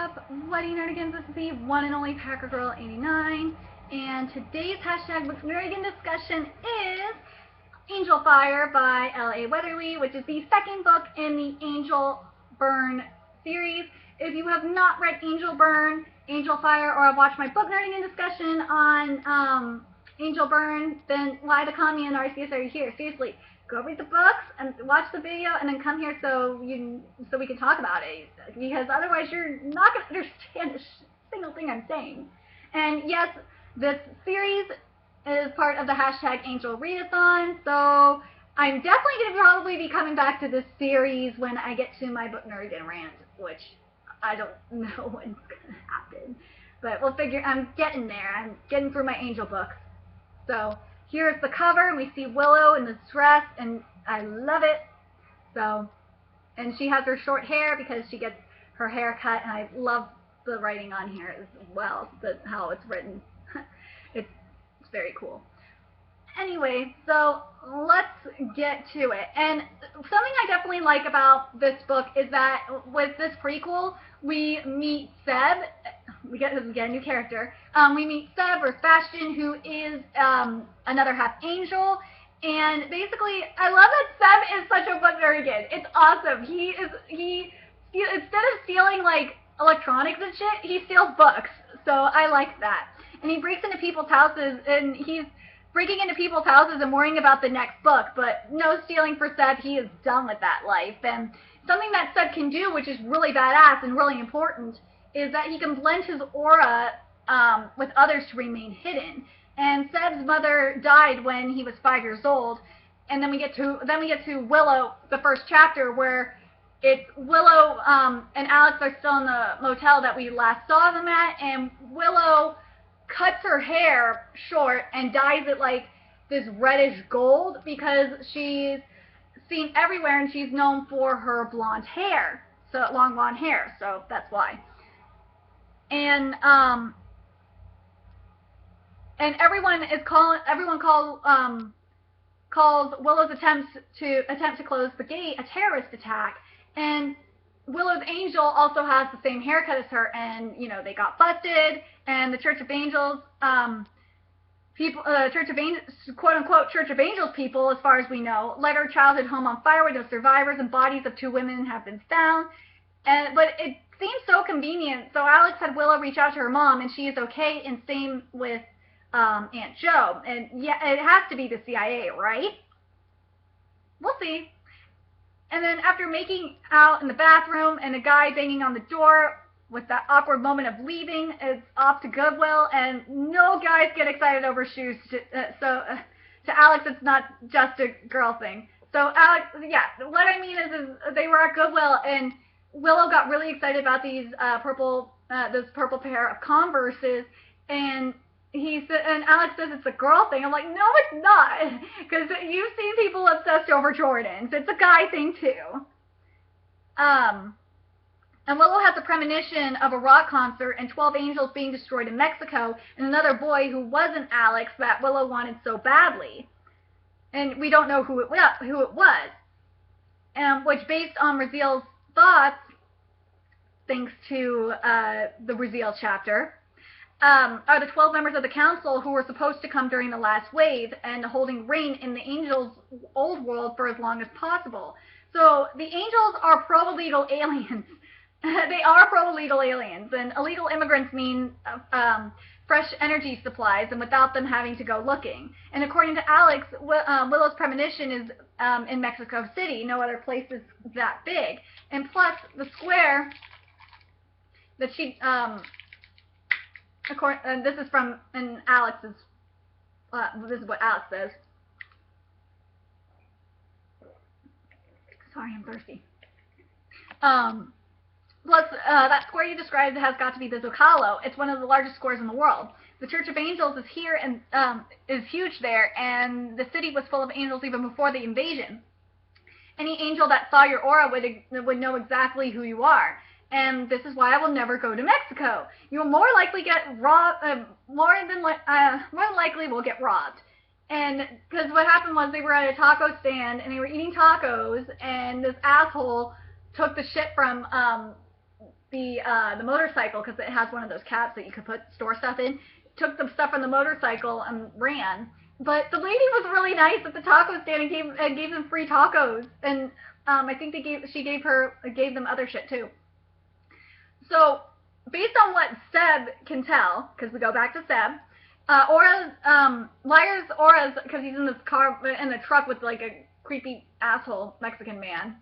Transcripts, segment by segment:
up, Wedding Nerdigans? This is the one and only Packer Girl 89, and today's hashtag Book Nerdigan discussion is Angel Fire by L.A. Weatherly, which is the second book in the Angel Burn series. If you have not read Angel Burn, Angel Fire, or have watched my Book Nerdigan discussion on Angel Burn, then why the commie and RCS are you here? Seriously. Go read the books and watch the video, and then come here so we can talk about it. Because otherwise, you're not going to understand a single thing I'm saying. And yes, this series is part of the hashtag AngelReadAthon, so I'm definitely going to probably be coming back to this series when I get to my Book Nerdigan rant, which I don't know when's going to happen. But we'll figure. I'm getting there. I'm getting through my Angel books. So here's the cover, and we see Willow in this dress, and I love it. So, and she has her short hair because she gets her hair cut, and I love the writing on here as well, how it's written. It's very cool. Anyway, so let's get to it. And something I definitely like about this book is that with this prequel, we meet Seb. We get a new character. We meet Seb, or Sebastian, who is another half angel. And basically, I love that Seb is such a book nerdigan. It's awesome. Instead of stealing like electronics and shit, he steals books. So I like that. And he breaks into people's houses, and he's breaking into people's houses and worrying about the next book. But no stealing for Seb. He is done with that life. And something that Seb can do, which is really badass and really important, is that he can blend his aura with others to remain hidden. And Seb's mother died when he was 5 years old, and then we get to Willow, the first chapter, where it's Willow and Alex are still in the motel that we last saw them at, and Willow cuts her hair short and dyes it like this reddish gold because she's seen everywhere and she's known for her blonde hair, so long blonde hair, so that's why. And everyone calls Willow's attempt to close the gate a terrorist attack. And Willow's angel also has the same haircut as her, and you know, they got busted. And the Church of Angels quote unquote Church of Angels people, as far as we know, light her childhood home on fire with no survivors, and bodies of 2 women have been found. But it seems so convenient. So Alex had Willow reach out to her mom, and she is okay, and same with Aunt Jo. And yeah, it has to be the CIA, right? We'll see. And then after making out in the bathroom and a guy banging on the door with that awkward moment of leaving, it's off to Goodwill, and no guys get excited over shoes. To Alex, it's not just a girl thing. So Alex, yeah, what I mean is they were at Goodwill, and Willow got really excited about these this purple pair of Converses, and and Alex says it's a girl thing. I'm like, no, it's not, because you've seen people obsessed over Jordans. It's a guy thing too. And Willow has a premonition of a rock concert and 12 angels being destroyed in Mexico, and another boy who wasn't Alex that Willow wanted so badly, and we don't know who it was. Which, based on Raziel's thoughts, thanks to the Raziel chapter, are the 12 members of the council who were supposed to come during the last wave and holding reign in the angels' old world for as long as possible. So the angels are pro-illegal aliens. They are pro-illegal aliens, and illegal immigrants mean fresh energy supplies, and without them having to go looking. And according to Alex, Willow's premonition is in Mexico City. No other place is that big. And plus, the square that she and this is from Alex's. This is what Alex says. Sorry, I'm thirsty. Plus, that square you described has got to be the Zocalo. It's one of the largest squares in the world. The Church of Angels is here and is huge there, and the city was full of angels even before the invasion. Any angel that saw your aura would know exactly who you are. And this is why I will never go to Mexico. You will more likely get robbed. More than likely will get robbed. And because what happened was they were at a taco stand and they were eating tacos, and this asshole took the shit from the motorcycle, because it has one of those caps that you could store stuff in. Took the stuff from the motorcycle and ran. But the lady was really nice at the taco stand and gave them free tacos. And I think she gave them other shit too. So based on what Seb can tell, because we go back to Seb, Liar's auras, because he's in this car in the truck with like a creepy asshole Mexican man.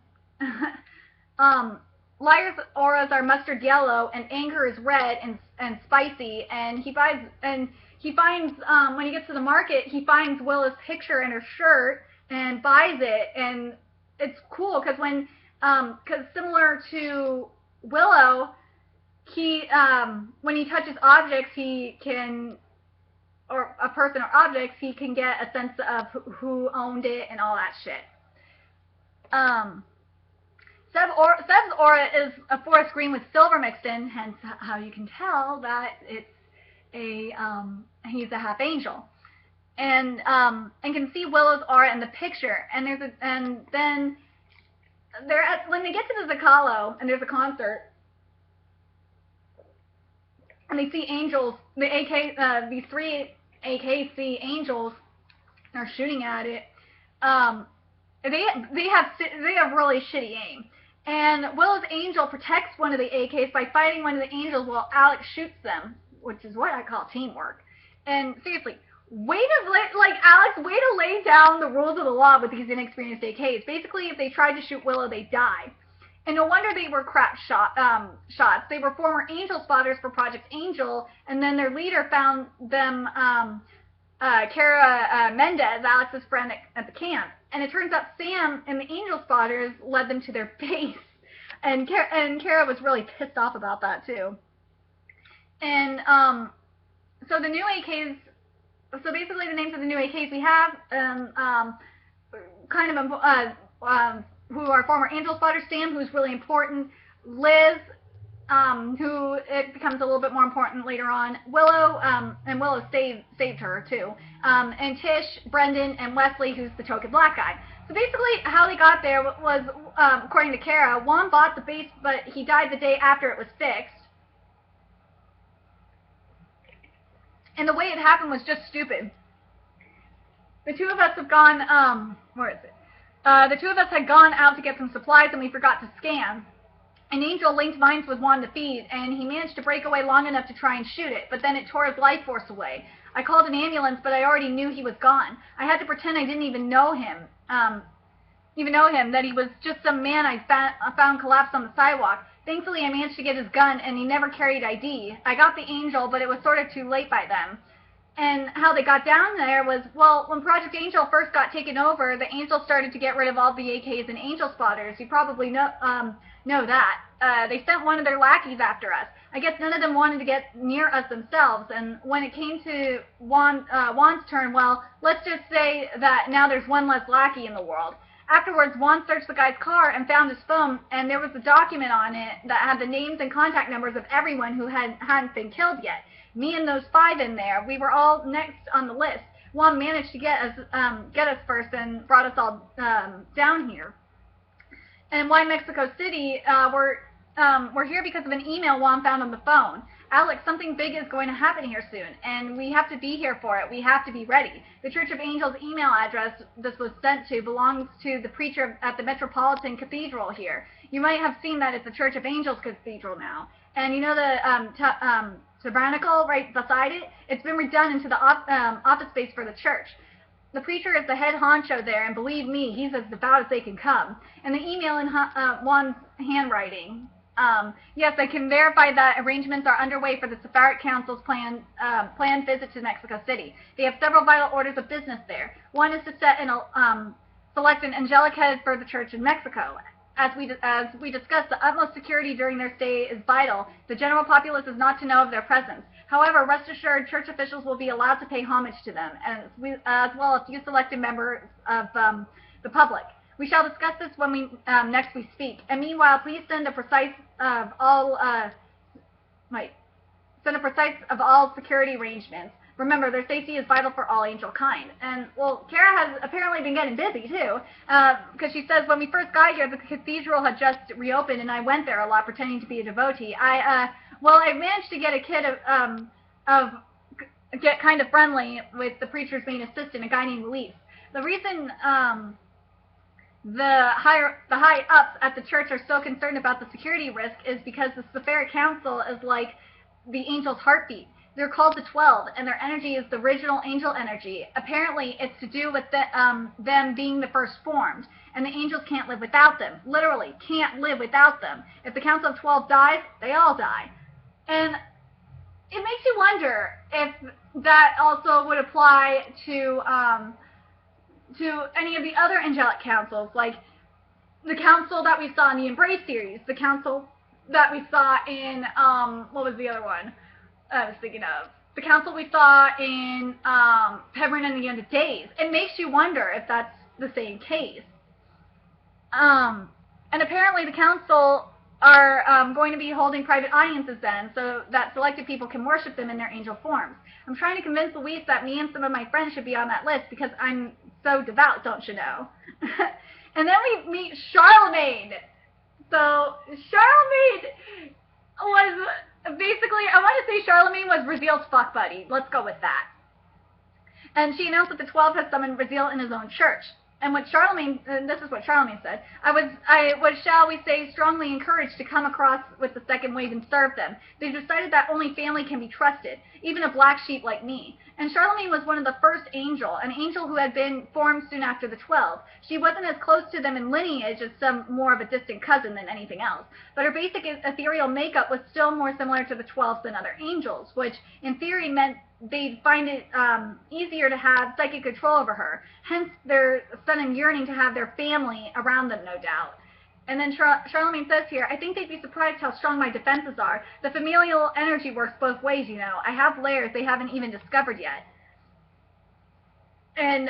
Liar's auras are mustard yellow, and anger is red and spicy. And he finds when he gets to the market, he finds Willow's picture in her shirt and buys it. And it's cool because because similar to Willow, when he touches objects, or a person or objects, he can get a sense of who owned it and all that shit. Seb's aura is a forest green with silver mixed in, hence how you can tell that it's he's a half angel, and can see Willow's aura in the picture. And then when they get to the Zocalo and there's a concert, and they see angels, these 3 AKC angels are shooting at it. They have really shitty aim. And Willow's angel protects one of the AKs by fighting one of the angels while Alex shoots them, which is what I call teamwork. And seriously, way to lay down the rules of the law with these inexperienced AKs. Basically, if they tried to shoot Willow, they die. And no wonder they were crap shots. They were former angel spotters for Project Angel, and then their leader found them, Kara Mendez, Alex's friend at the camp. And it turns out Sam and the angel spotters led them to their base. And Kara was really pissed off about that, too. And so the new AKs, so basically the names of the new AKs we have, who are former angel spotters: Sam, who's really important; Liz, who it becomes a little bit more important later on; Willow, and Willow saved her too; and Tish, Brendan, and Wesley, who's the token black guy. So basically how they got there was, according to Kara, Juan bought the base, but he died the day after it was fixed. And the way it happened was just stupid. The two of us have gone, where is it? The two of us had gone out to get some supplies, and we forgot to scan. An angel linked minds with Juan to feed, and he managed to break away long enough to try and shoot it, but then it tore his life force away. I called an ambulance, but I already knew he was gone. I had to pretend I didn't even know him, that he was just some man I found collapsed on the sidewalk. Thankfully, I managed to get his gun, and he never carried ID. I got the angel, but it was sort of too late by then. And how they got down there was, well, when Project Angel first got taken over, the angels started to get rid of all the AKs and angel spotters. You probably know that. They sent one of their lackeys after us. I guess none of them wanted to get near us themselves, and when it came to Juan's turn, well, let's just say that now there's one less lackey in the world. Afterwards, Juan searched the guy's car and found his phone, and there was a document on it that had the names and contact numbers of everyone who hadn't been killed yet. Me and those 5 in there, we were all next on the list. Juan managed to get us first and brought us all down here. And why Mexico City? We're here because of an email Juan found on the phone. Alex, something big is going to happen here soon, and we have to be here for it. We have to be ready. The Church of Angels email address this was sent to belongs to the preacher at the Metropolitan Cathedral here. You might have seen that it's the Church of Angels Cathedral now. And you know the tabernacle right beside it? It's been redone into the office space for the church. The preacher is the head honcho there, and believe me, he's as devout as they can come. And the email in Juan's handwriting. Yes, I can verify that arrangements are underway for the Sephardic Council's planned visit to Mexico City. They have several vital orders of business there. One is to select an angelic head for the church in Mexico. As we discussed, the utmost security during their stay is vital. The general populace is not to know of their presence. However, rest assured, church officials will be allowed to pay homage to them, as well as few selected members of the public. We shall discuss this when we next we speak. And meanwhile, please send a precise of all security arrangements. Remember, their safety is vital for all angel kind. And, well, Kara has apparently been getting busy, too, because she says, when we first got here, the cathedral had just reopened, and I went there a lot pretending to be a devotee. I managed to get a kid get kind of friendly with the preacher's main assistant, a guy named Luis. The reason the high ups at the church are so concerned about the security risk is because the Sephiric Council is like the angel's heartbeat. They're called the 12, and their energy is the original angel energy. Apparently, it's to do with them being the first formed, and the angels can't live without them. Literally, can't live without them. If the Council of 12 dies, they all die. And it makes you wonder if that also would apply to any of the other angelic councils, like the council that we saw in the Embrace series, the council that we saw in, what was the other one I was thinking of? The council we saw in Pebrin and the End of Days. It makes you wonder if that's the same case. And apparently the council are going to be holding private audiences then, so that selected people can worship them in their angel forms. I'm trying to convince Luis that me and some of my friends should be on that list because I'm so devout, don't you know? And then we meet Charlemagne. So Charlemagne was basically, I want to say Charlemagne was Raziel's fuck buddy. Let's go with that. And she announced that the 12 had summoned Raziel in his own church. And what Charlemagne, and this is what Charlemagne said, I was, shall we say, strongly encouraged to come across with the second wave and serve them. They decided that only family can be trusted, even a black sheep like me. And Charlemagne was one of the first angel, an angel who had been formed soon after the 12. She wasn't as close to them in lineage as some more of a distant cousin than anything else. But her basic ethereal makeup was still more similar to the 12 than other angels, which in theory meant they'd find it easier to have psychic control over her. Hence their sudden yearning to have their family around them, no doubt. And then Charlemagne says here, I think they'd be surprised how strong my defenses are. The familial energy works both ways, you know. I have layers they haven't even discovered yet. And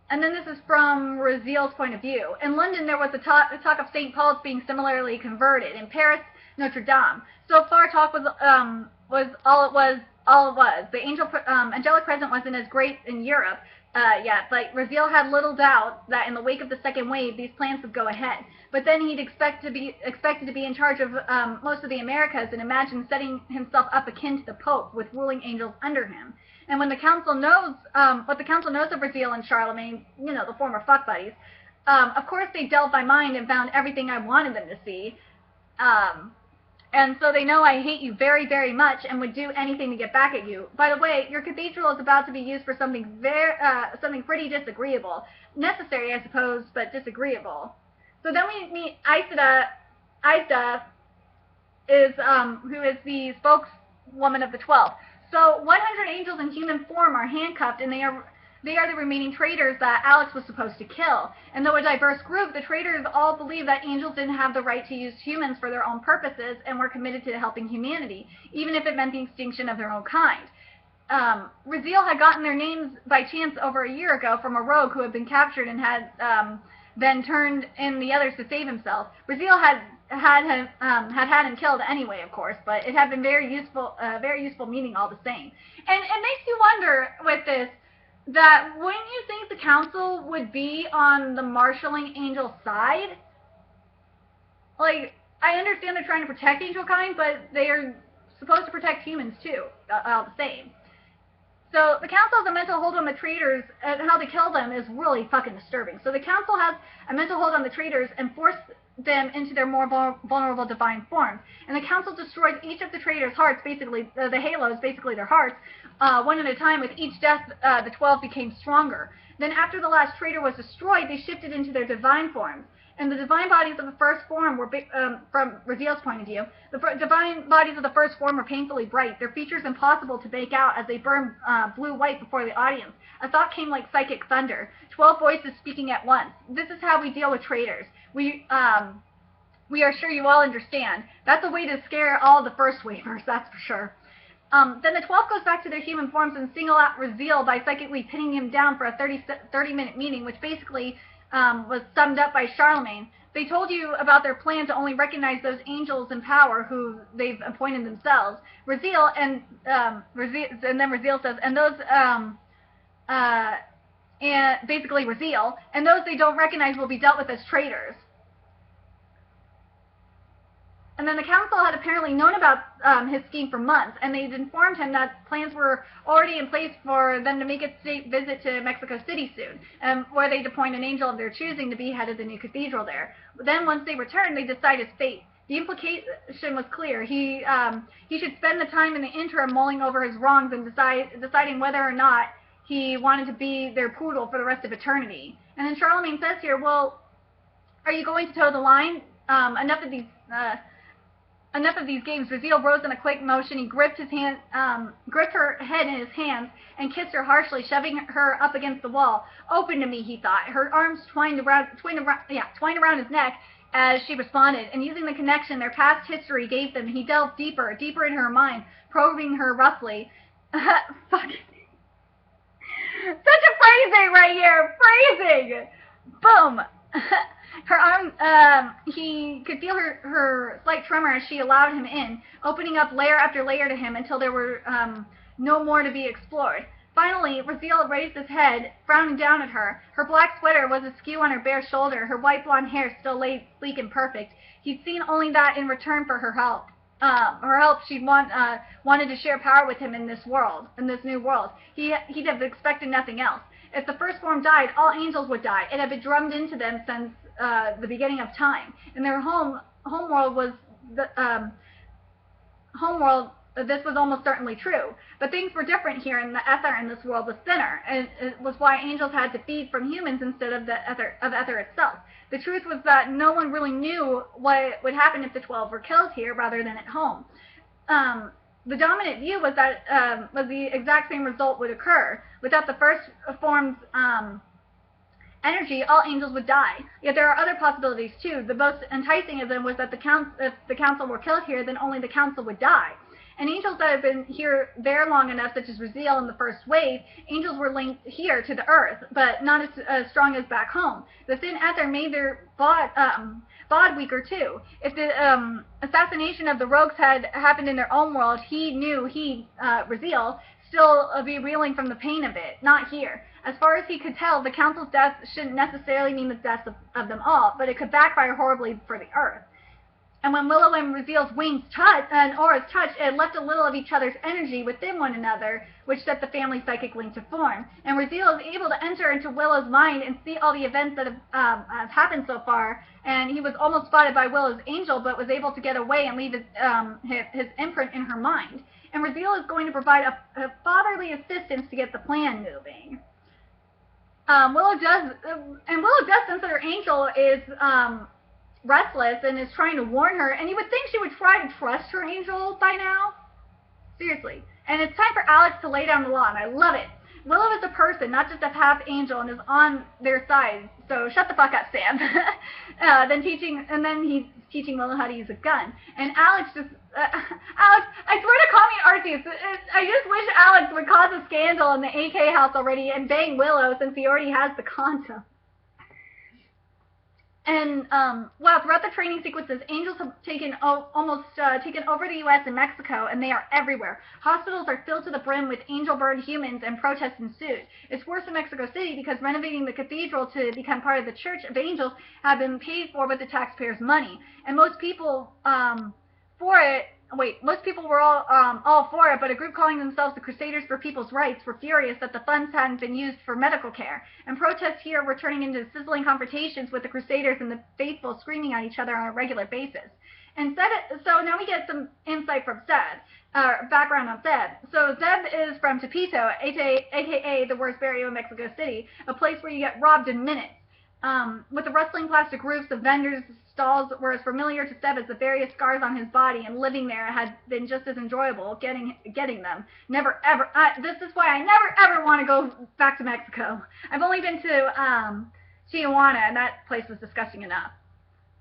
then this is from Raziel's point of view. In London, there was the talk of St. Paul's being similarly converted. In Paris, Notre Dame. So far, talk was all it was. The angelic presence wasn't as great in Europe yet, but Raziel had little doubt that in the wake of the second wave, these plans would go ahead. But then he'd expected to be in charge of most of the Americas and imagine setting himself up akin to the Pope with ruling angels under him. And when the council knows what the council knows of Raziel and Charlemagne, you know, the former fuck buddies, of course they delved my mind and found everything I wanted them to see. And so they know I hate you very, very much and would do anything to get back at you. By the way, your cathedral is about to be used for something pretty disagreeable. Necessary, I suppose, but disagreeable. So then we meet Isda. Isda is who is the spokeswoman of the 12. So 100 angels in human form are handcuffed, and they are the remaining traitors that Alex was supposed to kill. And though a diverse group, the traitors all believe that angels didn't have the right to use humans for their own purposes and were committed to helping humanity, even if it meant the extinction of their own kind. Raziel had gotten their names by chance over a year ago from a rogue who had been captured and had then turned in the others to save himself. Raziel had him killed anyway, of course, but it had been very useful meeting all the same. And it makes you wonder with this, that wouldn't you think the council would be on the marshalling angel side? Like, I understand they're trying to protect angel kind, but they are supposed to protect humans too, all the same. So the council has a mental hold on the traitors, and how they kill them is really fucking disturbing. So the council has a mental hold on the traitors and forced them into their more vulnerable divine forms. And the council destroyed each of the traitors' hearts, basically, the halos, basically their hearts, one at a time. With each death, the 12 became stronger. Then after the last traitor was destroyed, they shifted into their divine forms. And the divine bodies of the first form were, from Raziel's point of view, the divine bodies of the first form were painfully bright, their features impossible to make out as they burned blue-white before the audience. A thought came like psychic thunder, 12 voices speaking at once. This is how we deal with traitors. We are sure you all understand. That's a way to scare all the first waivers, that's for sure. Then the 12 goes back to their human forms and single out Raziel by psychically pinning him down for a 30-minute meeting, which basically was summed up by Charlemagne. they told you about their plan to only recognize those angels in power who they've appointed themselves. Raziel and then Raziel says, and those and basically Raziel, and those they don't recognize will be dealt with as traitors. And then the council had apparently known about his scheme for months, and they'd informed him that plans were already in place for them to make a state visit to Mexico City soon, where they'd appoint an angel of their choosing to be head of the new cathedral there. But then once they returned, they'd decide his fate. The implication was clear. He should spend the time in the interim mulling over his wrongs and deciding whether or not he wanted to be their poodle for the rest of eternity. And then Charlemagne says here, well, are you going to toe the line? Enough of these games. Raziel rose in a quick motion. He gripped her head in his hands and kissed her harshly, shoving her up against the wall. Open to me, he thought. Her arms twined around his neck as she responded. And using the connection their past history gave them, he delved deeper in her mind, probing her roughly. Fuck. Such a phrasing right here. Phrasing. Boom. Her arm, he could feel her slight tremor as she allowed him in, opening up layer after layer to him until there were no more to be explored. Finally, Raziel raised his head, frowning down at her. Her black sweater was askew on her bare shoulder. Her white blonde hair still lay sleek and perfect. He'd seen only that in return for her help. She wanted to share power with him in this world, in this new world. He'd have expected nothing else. If the first form died, all angels would die. It had been drummed into them since the beginning of time. And their homeworld was this was almost certainly true. But things were different here, and the ether in this world was thinner, and it was why angels had to feed from humans instead of the ether itself. The truth was that no one really knew what would happen if the 12 were killed here rather than at home. The dominant view was that the exact same result would occur. Without the first form's energy, all angels would die. Yet there are other possibilities too. The most enticing of them was that if the council were killed here, then only the council would die. And angels that have been there long enough, such as Raziel in the first wave, angels were linked here to the earth, but not as strong as back home. The thin ether made their bod weaker too. If the assassination of the rogues had happened in their own world, Raziel, still be reeling from the pain of it, not here. As far as he could tell, the council's death shouldn't necessarily mean the deaths of them all, but it could backfire horribly for the earth. And when Willow and Raziel's wings and auras touched, it left a little of each other's energy within one another, which set the family psychic link to form. And Raziel is able to enter into Willow's mind and see all the events that have happened so far. And he was almost spotted by Willow's angel, but was able to get away and leave his imprint in her mind. And Raziel is going to provide a fatherly assistance to get the plan moving. Willow does sense that her angel is restless and is trying to warn her, and you would think she would try to trust her angel by now. Seriously. And it's time for Alex to lay down the law, and I love it. Willow is a person, not just a half angel, and is on their side, so shut the fuck up, Sam. Then he's teaching Willow how to use a gun. And Alex Alex, I swear to call me Arceus. I just wish Alex would cause a scandal in the AK house already and bang Willow since he already has the condom. And, throughout the training sequences, angels have taken over the U.S. and Mexico, and they are everywhere. Hospitals are filled to the brim with angel-burned humans, and protests ensued. It's worse in Mexico City because renovating the cathedral to become part of the Church of Angels have been paid for with the taxpayers' money. And most people were all for it, but a group calling themselves the Crusaders for People's Rights were furious that the funds hadn't been used for medical care. And protests here were turning into sizzling confrontations with the Crusaders and the faithful screaming at each other on a regular basis. And so now we get some insight from Zeb, background on Zeb. So Zeb is from Tepito, aka the worst barrio in Mexico City, a place where you get robbed in minutes. With the rustling plastic roofs of vendors' stalls were as familiar to Zeb as the various scars on his body, and living there had been just as enjoyable getting them. Never ever. This is why I never ever want to go back to Mexico. I've only been to Tijuana, and that place was disgusting enough.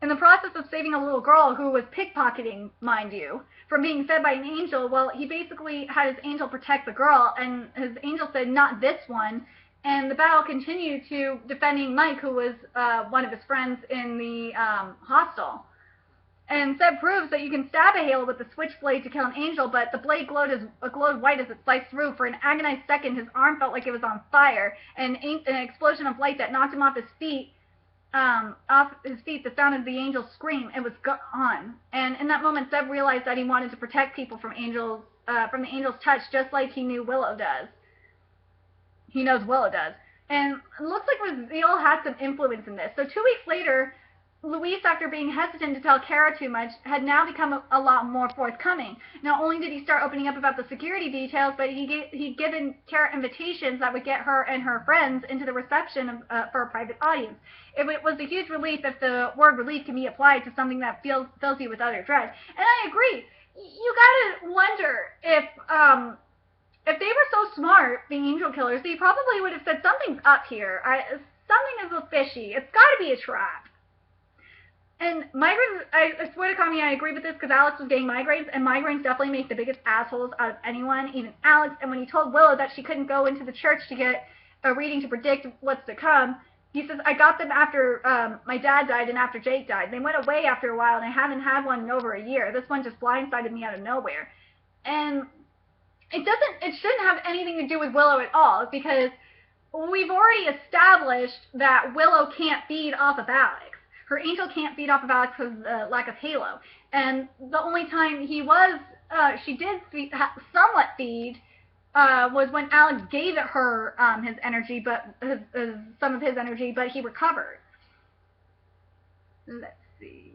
In the process of saving a little girl who was pickpocketing, mind you, from being fed by an angel, well, he basically had his angel protect the girl, and his angel said, "Not this one." And the battle continued to defending Mike, who was one of his friends in the hostel. And Seb proves that you can stab a Halo with the switchblade to kill an angel, but the blade glowed white as it sliced through. For an agonized second, his arm felt like it was on fire, and an explosion of light that knocked him off his feet. The sound of the angel's scream. It was gone. And in that moment, Seb realized that he wanted to protect people from the angel's touch, just like he knew Willow does. He knows Willow does. And it looks like Raziel had some influence in this. So 2 weeks later, Luis, after being hesitant to tell Kara too much, had now become a lot more forthcoming. Not only did he start opening up about the security details, but he'd given Kara invitations that would get her and her friends into the reception for a private audience. It was a huge relief if the word relief can be applied to something that fills you with utter dread. And I agree. You gotta wonder if they were so smart, the angel killers, they probably would have said something's up here. Something is a little fishy. It's got to be a trap. And migraines, I swear to God, I agree with this because Alex was getting migraines, and migraines definitely make the biggest assholes out of anyone, even Alex. And when he told Willow that she couldn't go into the church to get a reading to predict what's to come, he says, I got them after my dad died and after Jake died. They went away after a while, and I haven't had one in over a year. This one just blindsided me out of nowhere. And it shouldn't have anything to do with Willow at all, because we've already established that Willow can't feed off of Alex. Her angel can't feed off of Alex because of lack of Halo. And the only time she did somewhat feed was when Alex gave her his energy, but some of his energy, but he recovered. Let's see.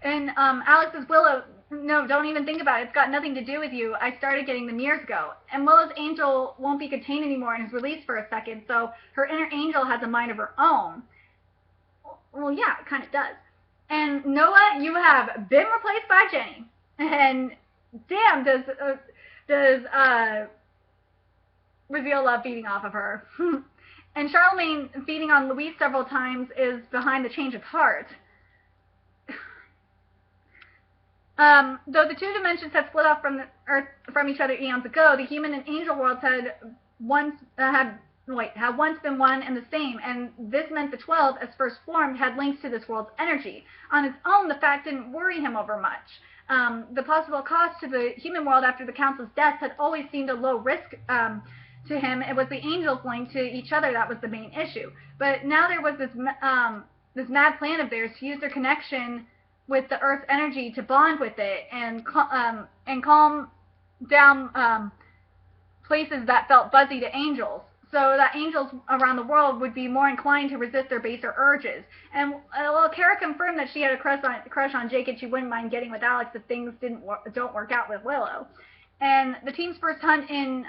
And Alex says, Willow, no, don't even think about it. It's got nothing to do with you. I started getting them years ago. And Willow's angel won't be contained anymore and is released for a second, so her inner angel has a mind of her own. Well, yeah, it kind of does. And Noah, you have been replaced by Jenny. And damn, does Raziel love feeding off of her. And Charlemagne feeding on Luis several times is behind the change of heart. Though the two dimensions had split off from each other eons ago, the human and angel worlds had once been one and the same, and this meant the 12, as first formed, had links to this world's energy. On its own, the fact didn't worry him over much. The possible cost to the human world after the council's death had always seemed a low risk to him. It was the angels linked to each other that was the main issue. But now there was this mad plan of theirs to use their connection with the Earth's energy to bond with it and calm down places that felt fuzzy to angels, so that angels around the world would be more inclined to resist their baser urges. And well, Kara confirmed that she had a crush on Jake, and she wouldn't mind getting with Alex if things don't work out with Willow. And the team's first hunt in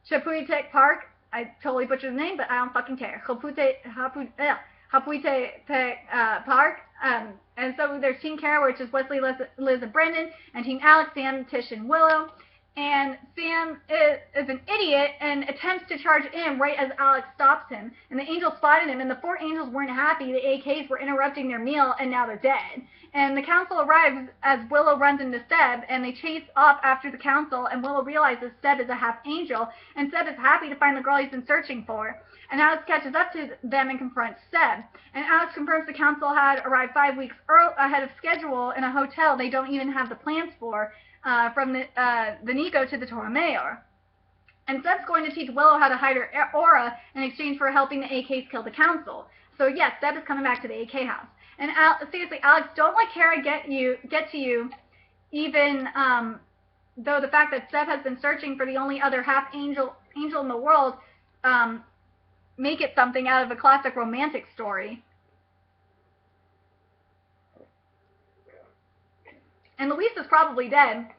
Chapultepec Park, I totally butchered the name, but I don't fucking care. Chapultepec Park. And so there's Team Kara, which is Wesley, Liz, and Brendan, and Team Alex, Sam, Tish, and Willow. And Sam is an idiot and attempts to charge in right as Alex stops him. And the angels spotted him, and the 4 angels weren't happy. The AKs were interrupting their meal, and now they're dead. And the council arrives as Willow runs into Seb, and they chase off after the council, and Willow realizes Seb is a half-angel, and Seb is happy to find the girl he's been searching for. And Alex catches up to them and confronts Seb. And Alex confirms the council had arrived 5 weeks ahead of schedule in a hotel they don't even have the plans for, from the Nico to the Torromeo. And Seb's going to teach Willow how to hide her aura in exchange for helping the AKs kill the council. So yes, Seb is coming back to the AK house. And seriously, Alex, don't let Kara get to you, even though the fact that Seb has been searching for the only other half-angel in the world, make it something out of a classic romantic story. And Luis is probably dead.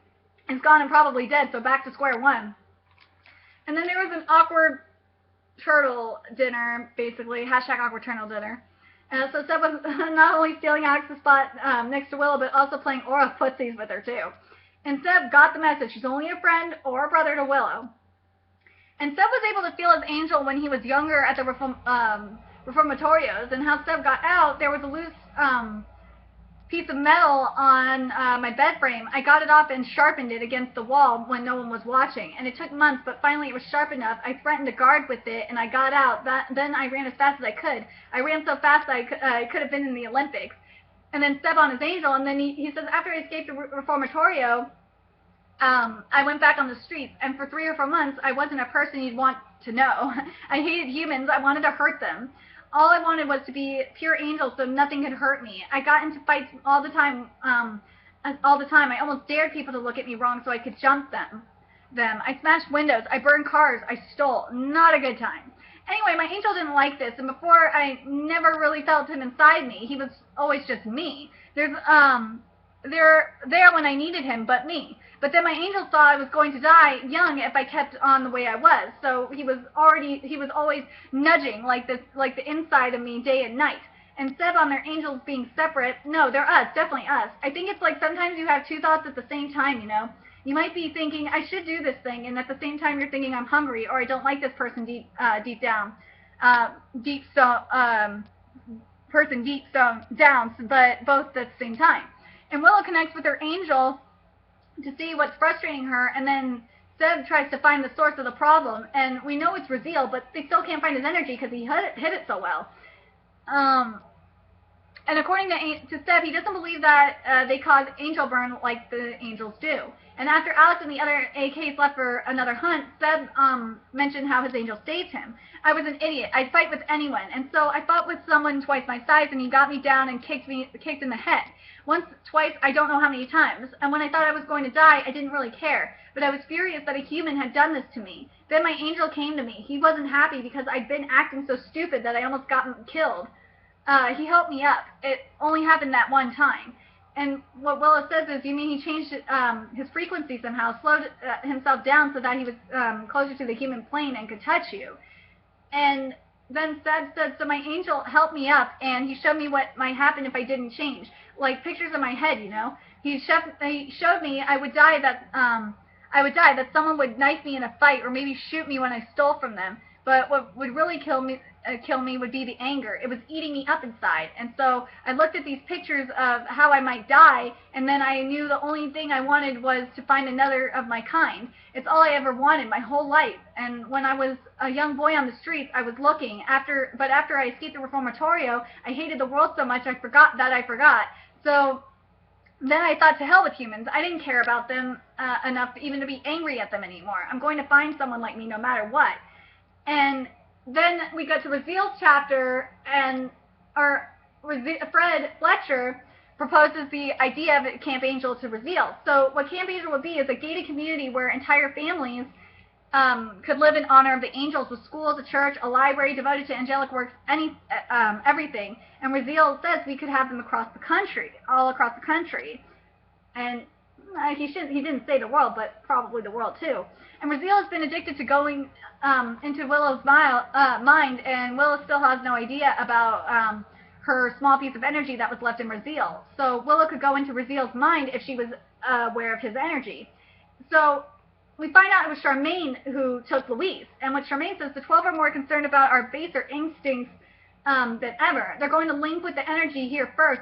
Is gone and probably dead, so back to square one. And then there was an awkward turtle dinner, basically, hashtag awkward turtle dinner. So Seb was not only stealing Alex's spot next to Willow, but also playing aura footsies with her too. And Seb got the message. She's only a friend or a brother to Willow. And Seb was able to feel his angel when he was younger at the Reformatorios, and how Seb got out, there was a loose piece of metal on my bed frame. I got it off and sharpened it against the wall when no one was watching. And it took months, but finally it was sharp enough. I threatened to guard with it, and I got out. Then I ran as fast as I could. I ran so fast that I could have been in the Olympics. And then Seb on his angel, and then he says, after I escaped the reformatorio, I went back on the streets, and for 3 or 4 months, I wasn't a person you'd want to know. I hated humans. I wanted to hurt them. All I wanted was to be pure angel so nothing could hurt me. I got into fights all the time. I almost dared people to look at me wrong so I could jump them. I smashed windows. I burned cars. I stole. Not a good time. Anyway, my angel didn't like this, and before I never really felt him inside me. He was always just me. They're there when I needed him, but me. But then my angel saw I was going to die young if I kept on the way I was. So he was always nudging like the inside of me day and night. And Seb on their angels being separate, no, they're us, definitely us. I think it's like sometimes you have 2 thoughts at the same time, you know. You might be thinking, I should do this thing, and at the same time you're thinking, I'm hungry, or I don't like this person deep down, but both at the same time. And Willow connects with her angel to see what's frustrating her, and then Seb tries to find the source of the problem, and we know it's Raziel, but they still can't find his energy because he hid it so well. And according to Seb, he doesn't believe that they cause angel burn like the angels do. And after Alex and the other AKs left for another hunt, Seb mentioned how his angel saved him. I was an idiot. I'd fight with anyone, and so I fought with someone twice my size, and he got me down and kicked in the head. Once, twice, I don't know how many times. And when I thought I was going to die, I didn't really care. But I was furious that a human had done this to me. Then my angel came to me. He wasn't happy because I'd been acting so stupid that I almost got killed. He helped me up. It only happened that one time. And what Willow says is, you mean he changed his frequency somehow, slowed himself down so that he was closer to the human plane and could touch you. And then Seb said, so my angel helped me up, and he showed me what might happen if I didn't change. Like pictures in my head, you know. He showed me I would die, that someone would knife me in a fight or maybe shoot me when I stole from them. But what would really kill me would be the anger. It was eating me up inside. And so I looked at these pictures of how I might die, and then I knew the only thing I wanted was to find another of my kind. It's all I ever wanted my whole life. And when I was a young boy on the streets, I was looking. But after I escaped the reformatorio, I hated the world so much I forgot. So then I thought, to hell with humans. I didn't care about them enough even to be angry at them anymore. I'm going to find someone like me no matter what. And then we go to Raziel's chapter, and Fred Fletcher proposes the idea of Camp Angel to Raziel. So what Camp Angel would be is a gated community where entire families could live in honor of the angels, with schools, a church, a library devoted to angelic works, everything. And Raziel says we could have them all across the country. And he didn't say the world, but probably the world too. And Raziel has been addicted to going into Willow's mind, and Willow still has no idea about her small piece of energy that was left in Raziel. So Willow could go into Raziel's mind if she was aware of his energy. So we find out it was Charmaine who took Louise. And what Charmaine says, the 12 are more concerned about our baser instincts than ever. They're going to link with the energy here first,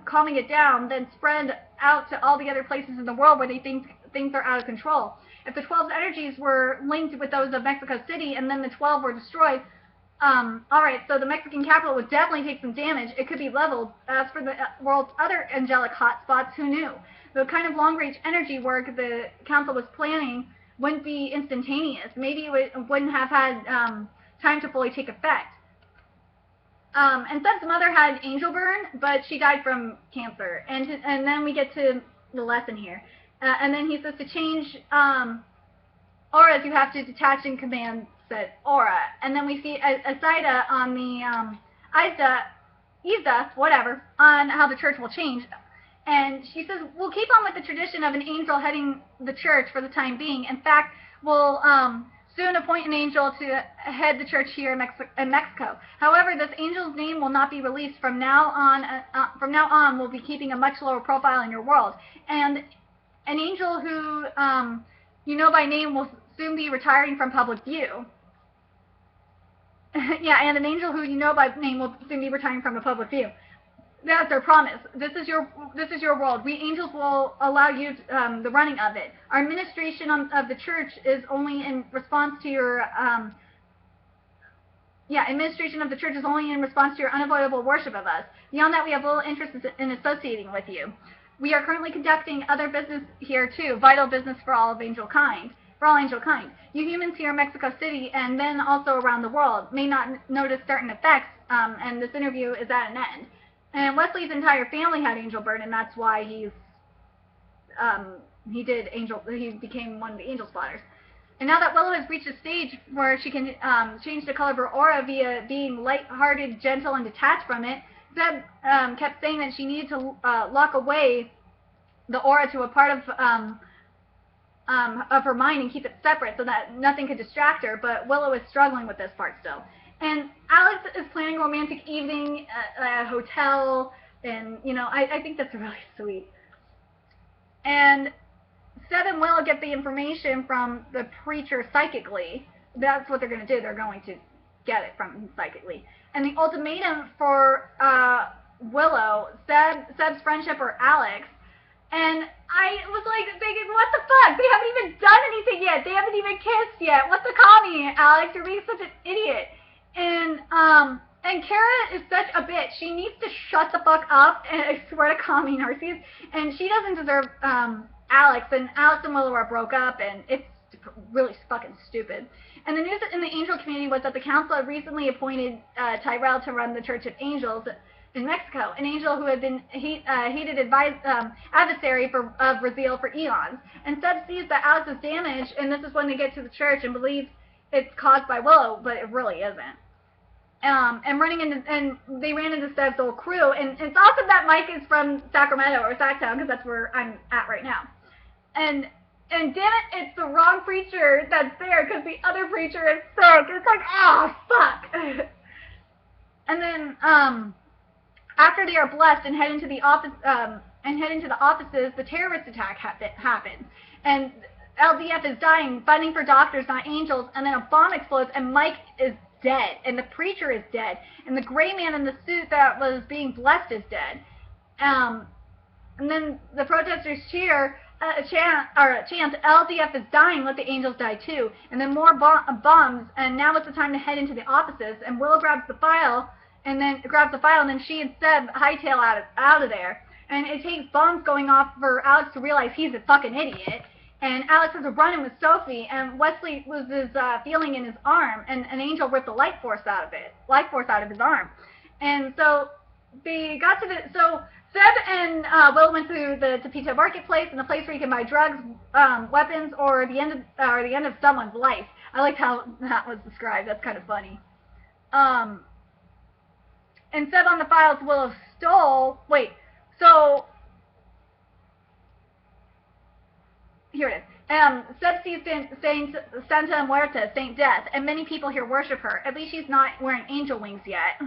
calming it down, then spread out to all the other places in the world where they think things are out of control. If the 12's energies were linked with those of Mexico City and then the 12 were destroyed, alright, so the Mexican capital would definitely take some damage. It could be leveled. As for the world's other angelic hotspots, who knew? The kind of long-range energy work the council was planning wouldn't be instantaneous. Maybe it wouldn't have had time to fully take effect. And Seb's mother had angel burn, but she died from cancer. And then we get to the lesson here. And then he says to change auras, you have to detach and command said aura. And then we see Asaida on the Izda, whatever, on how the church will change. And she says, we'll keep on with the tradition of an angel heading the church for the time being. In fact, we'll soon appoint an angel to head the church here in Mexico. However, this angel's name will not be released. From now on, we'll be keeping a much lower profile in your world. And an angel who you know by name will soon be retiring from public view. Yeah, and an angel who you know by name will soon be retiring from the public view. That's our promise. This is your world. We angels will allow you the running of it. Our administration of the church is only in response to your administration of the church is only in response to your unavoidable worship of us. Beyond that, we have little interest in associating with you. We are currently conducting other business here too, vital business for all angel kind. You humans here in Mexico City and then also around the world may not notice certain effects, and this interview is at an end. And Wesley's entire family had angel burden, and that's why he became one of the angel spotters. And now that Willow has reached a stage where she can change the color of her aura via being light-hearted, gentle, and detached from it, Zeb kept saying that she needed to lock away the aura to a part of her mind and keep it separate so that nothing could distract her, but Willow is struggling with this part still. And Alex is planning a romantic evening at a hotel, and, you know, I think that's really sweet. And Seb and Willow get the information from the preacher psychically. That's what they're going to do. They're going to get it from him psychically. And the ultimatum for Willow, Seb's friendship or Alex, and I was like thinking, what the fuck? They haven't even done anything yet. They haven't even kissed yet. What the commie, Alex? You're being such an idiot. And Kara is such a bitch. She needs to shut the fuck up, and I swear to commie Narcissus. And she doesn't deserve Alex, and Alex and Willow are broke up, and it's really fucking stupid. And the news in the angel community was that the council had recently appointed Tyrell to run the Church of Angels in Mexico, an angel who had been hated adversary of Raziel for eons. And Seb sees that Alex is damaged, and this is when they get to the church and believes it's caused by Willow, but it really isn't. And they ran into Seb's old crew, and it's awesome that Mike is from Sacramento or Sacktown, because that's where I'm at right now. And damn it, it's the wrong preacher that's there, because the other preacher is sick. It's like, oh fuck. And then after they are blessed and head into the offices, the terrorist attack happens, and LDF is dying, fighting for doctors, not angels, and then a bomb explodes, and Mike is dead, and the preacher is dead, and the gray man in the suit that was being blessed is dead. And then the protesters chant, LDF is dying, let the angels die too. And then more bombs, and now it's the time to head into the offices, and Willow grabs the file, and then she and Seb hightail out of there. And it takes bombs going off for Alex to realize he's a fucking idiot. And Alex has a run-in with Sophie, and Wesley loses feeling in his arm, and an angel ripped the life force out of his arm. And so they got to Seb and Will went to the Tepito marketplace, and the place where you can buy drugs, weapons, or the end of someone's life. I liked how that was described. That's kind of funny. And Seb on the files Willow stole. Wait, so here it is. Seb sees Saint Santa Muerta, Saint Death, and many people here worship her. At least she's not wearing angel wings yet.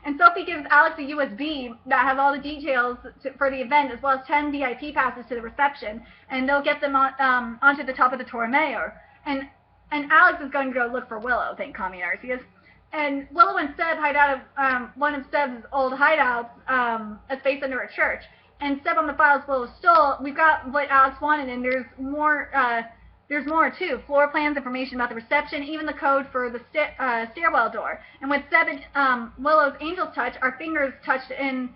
And Sophie gives Alex a USB that has all the details for the event, as well as 10 VIP passes to the reception, and they'll get them onto the top of the Torre Mayor. And Alex is going to go look for Willow, thank Commie Narcissus. And Willow and Seb hide out of one of Seb's old hideouts, a space under a church. And Seb on the files Willow stole, we've got what Alex wanted, and there's more too. Floor plans, information about the reception, even the code for the stairwell door. And with Seb and Willow's angel's touch, our fingers touched in,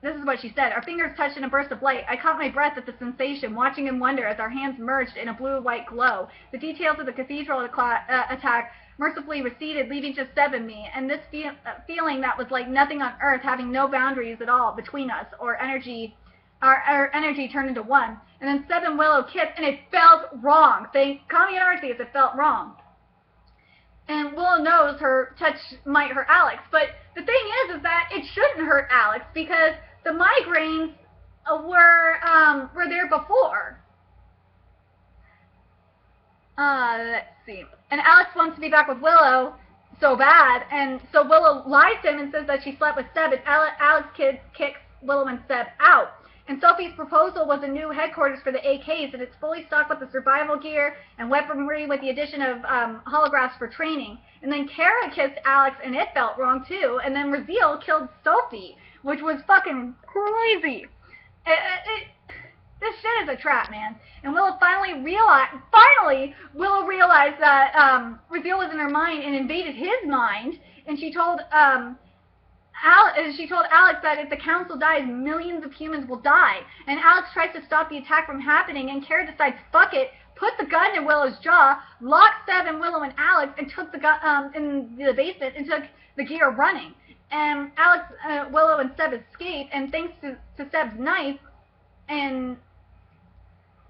this is what she said, our fingers touched in a burst of light. I caught my breath at the sensation, watching in wonder as our hands merged in a blue-white glow. The details of the cathedral attack mercifully receded, leaving just Seb and me, and this feeling that was like nothing on earth, having no boundaries at all between us, or energy, our energy turned into one. And then Seb and Willow kissed, and it felt wrong. Commie Narcissus, it felt wrong. And Willow knows her touch might hurt Alex, but the thing is that it shouldn't hurt Alex, because the migraines were there before. Let's see. And Alex wants to be back with Willow so bad, and so Willow lies to him and says that she slept with Seb, and Alex kicks Willow and Seb out. And Sophie's proposal was a new headquarters for the AKs, and it's fully stocked with the survival gear and weaponry with the addition of holographs for training. And then Kara kissed Alex, and it felt wrong too, and then Raziel killed Sophie. which was fucking crazy. This shit is a trap, man. And Willow Willow realized that Raziel was in her mind and invaded his mind, and she told Alex that if the council dies, millions of humans will die. And Alex tries to stop the attack from happening, and Kara decides, fuck it, put the gun in Willow's jaw, locked Seb and Willow and Alex, and took the gun in the basement and took the gear running. And Alex, Willow, and Seb escape, and thanks to Seb's knife, and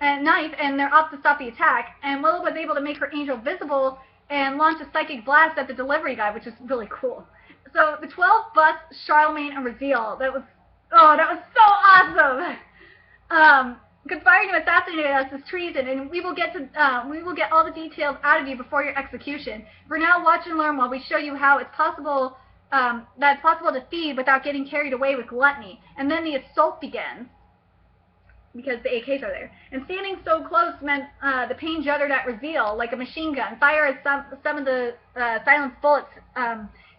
they're off to stop the attack. And Willow was able to make her angel visible and launch a psychic blast at the delivery guy, which is really cool. So the 12 bust Charlemagne and Raziel. That was so awesome. Conspiring to assassinate us is treason, and we will get all the details out of you before your execution. For now, watch and learn while we show you how it's possible that it's possible to feed without getting carried away with gluttony. And then the assault begins, because the AKs are there. And standing so close meant the pain juddered at Raziel like a machine gun. Fire as some of the silenced bullets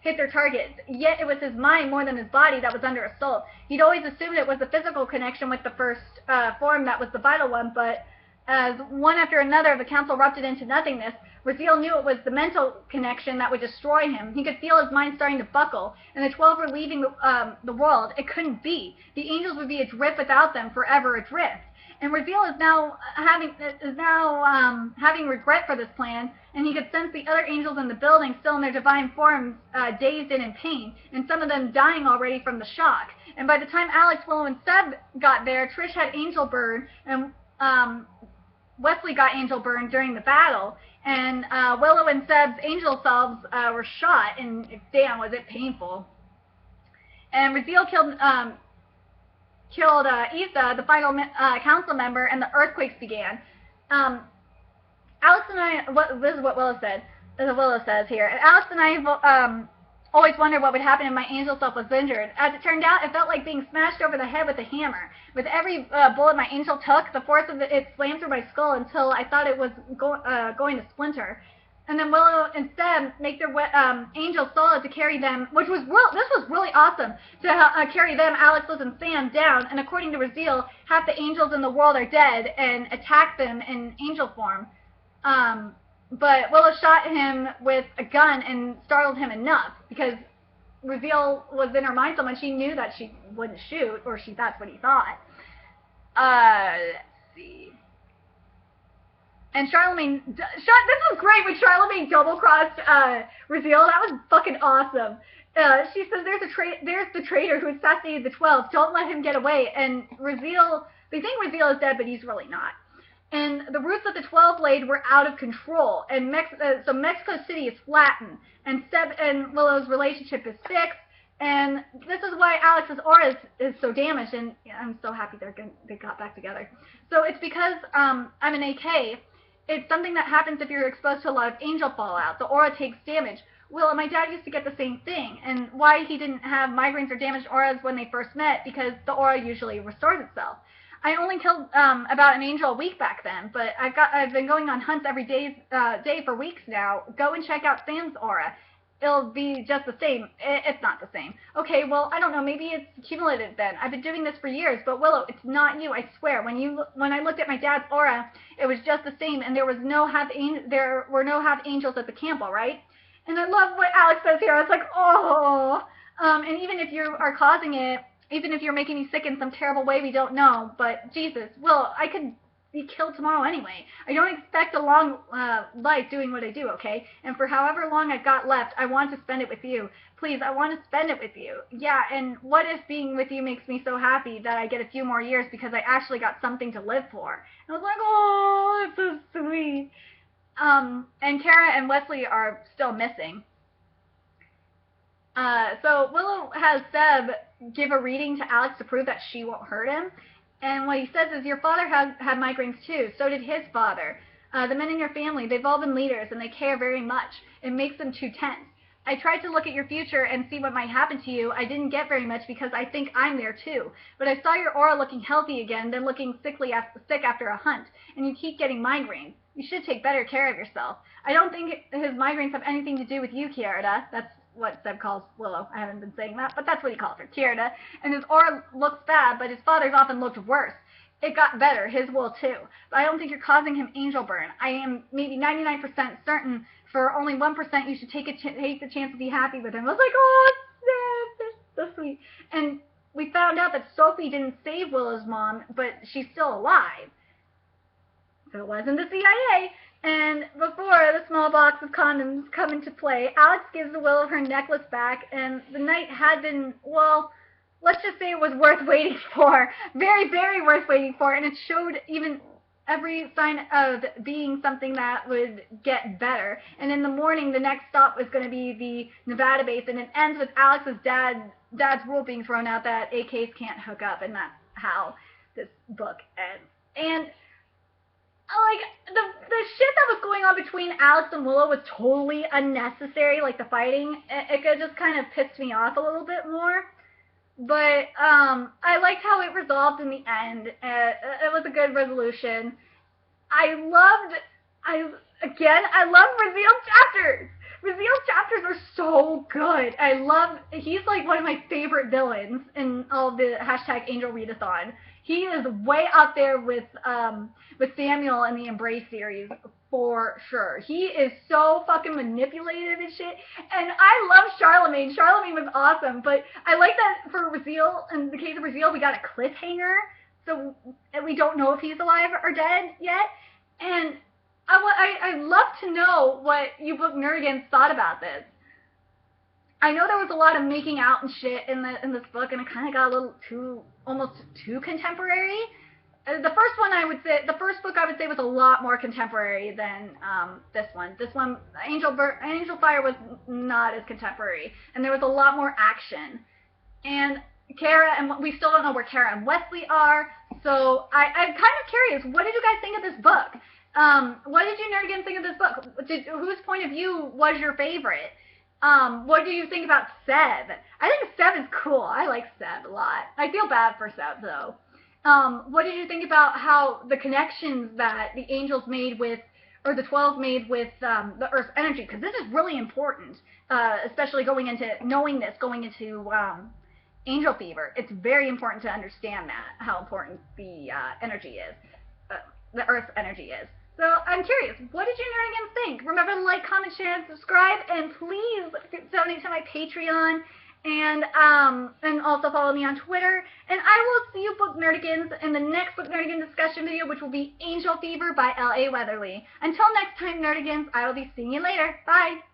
hit their targets. Yet it was his mind more than his body that was under assault. He'd always assumed it was the physical connection with the first form that was the vital one, but as one after another of the council erupted into nothingness, Raziel knew it was the mental connection that would destroy him. He could feel his mind starting to buckle, and the 12 were leaving the world. It couldn't be. The angels would be adrift without them, forever adrift. And Raziel is now having regret for this plan, and he could sense the other angels in the building still in their divine forms, dazed and in pain, and some of them dying already from the shock. And by the time Alex, Willow, and Seb got there, Trish had angel burn, and Wesley got angel burn during the battle, and Willow and Seb's angel selves were shot, and damn, was it painful. And Raziel killed Issa, the final council member, and the earthquakes began. Alex and I, this is what Willow said. This is what Willow says here. And Alex and I always wondered what would happen if my angel self was injured. As it turned out, it felt like being smashed over the head with a hammer. With every bullet my angel took, the force of it slammed through my skull until I thought it was going to splinter. And then Willow and Seb make their angel solo to carry them, this was really awesome, to carry them, Alex, Liz, and Sam down. And according to Raziel, half the angels in the world are dead and attack them in angel form. But Willow shot him with a gun and startled him enough, because Raziel was in her mind so much she knew that she wouldn't shoot, or that's what he thought. Let's see. And Charlemagne, this was great when Charlemagne double-crossed Raziel. That was fucking awesome. She says, there's the traitor who assassinated the 12. Don't let him get away. And Raziel, they think Raziel is dead, but he's really not. And the routes that the 12 laid were out of control. And so Mexico City is flattened. And Seb and Willow's relationship is fixed. And this is why Alex's aura is so damaged. And I'm so happy they got back together. So it's because I'm an AK. It's something that happens if you're exposed to a lot of angel fallout. The aura takes damage. Well, my dad used to get the same thing. And why he didn't have migraines or damaged auras when they first met, because the aura usually restores itself. I only killed about an angel a week back then, but I've been going on hunts every day for weeks now. Go and check out Sam's aura. It'll be just the same. It's not the same. Okay, well, I don't know. Maybe it's cumulative then. I've been doing this for years, but Willow, it's not you. I swear. When I looked at my dad's aura, it was just the same, and there were no half angels at the camp, all right? And I love what Alex says here. I was like, oh. And even if you are causing it, even if you're making me sick in some terrible way we don't know, but Jesus, Willow, I could be killed tomorrow anyway. I don't expect a long life doing what I do, okay? And for however long I've got left, I want to spend it with you. Please, I want to spend it with you. Yeah, and what if being with you makes me so happy that I get a few more years because I actually got something to live for? And I was like, oh, that's so sweet. And Kara and Wesley are still missing. So Willow has Seb give a reading to Alex to prove that she won't hurt him. And what he says is, your father had migraines too. So did his father. The men in your family, they've all been leaders, and they care very much. It makes them too tense. I tried to look at your future and see what might happen to you. I didn't get very much because I think I'm there too. But I saw your aura looking healthy again, then looking sick after a hunt. And you keep getting migraines. You should take better care of yourself. I don't think his migraines have anything to do with you, Kiara. That's what Seb calls Willow. I haven't been saying that, but that's what he calls her, Tierna. And his aura looks bad, but his father's often looked worse. It got better, his will too. But I don't think you're causing him angel burn. I am maybe 99% certain for only 1% you should take the chance to be happy with him. I was like, oh, Seb, that's so sweet. And we found out that Sophie didn't save Willow's mom, but she's still alive. So it wasn't the CIA. And before the small box of condoms come into play, Alex gives Willow her necklace back, and the night had been, well, let's just say it was worth waiting for. Very, very worth waiting for, and it showed even every sign of being something that would get better. And in the morning, the next stop was going to be the Nevada base, and it ends with Alex's dad's rule being thrown out that AKs can't hook up, and that's how this book ends. And like, the shit that was going on between Alex and Willow was totally unnecessary. Like, the fighting, it just kind of pissed me off a little bit more. But I liked how it resolved in the end. It was a good resolution. I love Raziel's chapters. Raziel's chapters are so good. He's like one of my favorite villains in all of the #AngelReadAthon. He is way up there with Samuel in the Embrace series, for sure. He is so fucking manipulative and shit. And I love Charlemagne. Charlemagne was awesome. But I like that for Raziel, in the case of Raziel, we got a cliffhanger. So we don't know if he's alive or dead yet. And I'd love to know what you book nerdigans thought about this. I know there was a lot of making out and shit in this book, and it kind of got a little almost too contemporary. The first book I would say was a lot more contemporary than this one. This one, Angel Fire, was not as contemporary, and there was a lot more action. And Kara, and we still don't know where Kara and Wesley are, so I'm kind of curious. What did you guys think of this book? What did you nerdigans think of this book? Whose point of view was your favorite? What do you think about Seb? I think Seb is cool. I like Seb a lot. I feel bad for Seb, though. What did you think about how the connections that the angels made with, or the 12 made with the Earth's energy? Because this is really important, especially going into Angel Fever. It's very important to understand that, how important the energy is, the Earth's energy is. So I'm curious, what did you nerdigans think? Remember to like, comment, share, and subscribe, and please donate to my Patreon, and also follow me on Twitter. And I will see you book nerdigans in the next book nerdigan discussion video, which will be Angel Fever by L.A. Weatherly. Until next time, nerdigans, I will be seeing you later. Bye!